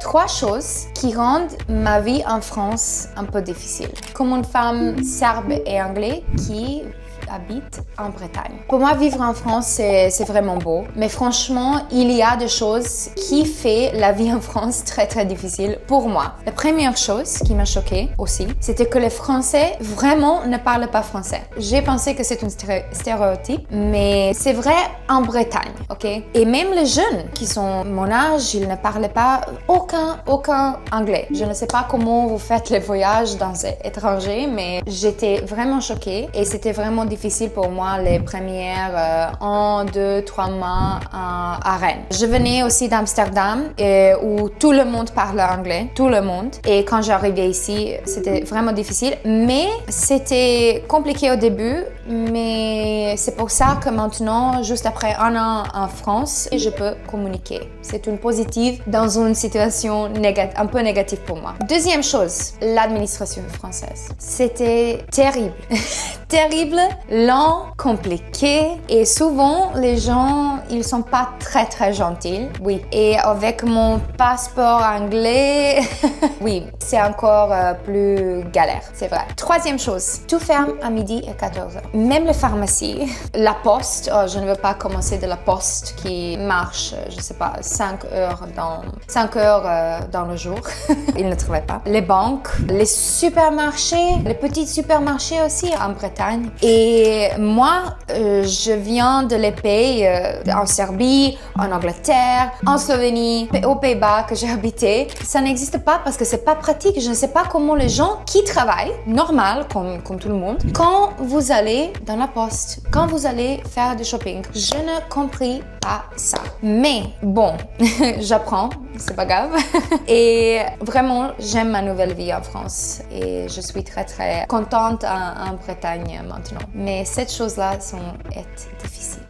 3 choses qui rendent ma vie en France un peu difficile. Comme une femme serbe et anglaise qui habite en Bretagne. Pour moi, vivre en France, c'est vraiment beau. Mais franchement, il y a des choses qui font la vie en France très, très difficile pour moi. La première chose qui m'a choquée aussi, c'était que les Français vraiment ne parlent pas français. J'ai pensé que c'est un stéréotype, mais c'est vrai en Bretagne, ok? Et même les jeunes qui sont mon âge, ils ne parlent pas aucun anglais. Je ne sais pas comment vous faites les voyages dans l'étranger, mais j'étais vraiment choquée et c'était vraiment difficile pour moi les premières 1, 2, 3 mois à Rennes. Je venais aussi d'Amsterdam où tout le monde parle anglais, tout le monde. Et quand j'arrivais ici, c'était vraiment difficile, mais c'était compliqué au début. Mais c'est pour ça que maintenant, juste après 1 an en France, je peux communiquer. C'est une positive dans une situation un peu négative pour moi. Deuxième chose, l'administration française. C'était terrible. Terrible, lent, compliqué et souvent les gens, ils sont pas très très gentils. Oui. Et avec mon passeport anglais, oui, c'est encore plus galère, c'est vrai. Troisième chose, tout ferme à midi et 14h. Même les pharmacies, la poste, je ne veux pas commencer de la poste qui marche, je sais pas, 5 heures dans le jour. Ils ne travaillent pas. Les banques, les supermarchés, les petits supermarchés aussi en Bretagne. Et moi, je viens de les pays en Serbie, en Angleterre, en Slovénie, aux Pays-Bas que j'ai habité. Ça n'existe pas parce que c'est pas pratique. Je ne sais pas comment les gens qui travaillent, normal, comme tout le monde, quand vous allez dans la poste, quand vous allez faire du shopping, je ne compris pas ça. Mais bon, j'apprends, c'est pas grave. Et vraiment, j'aime ma nouvelle vie en France et je suis très très contente en Bretagne maintenant. Mais cette chose-là est difficile.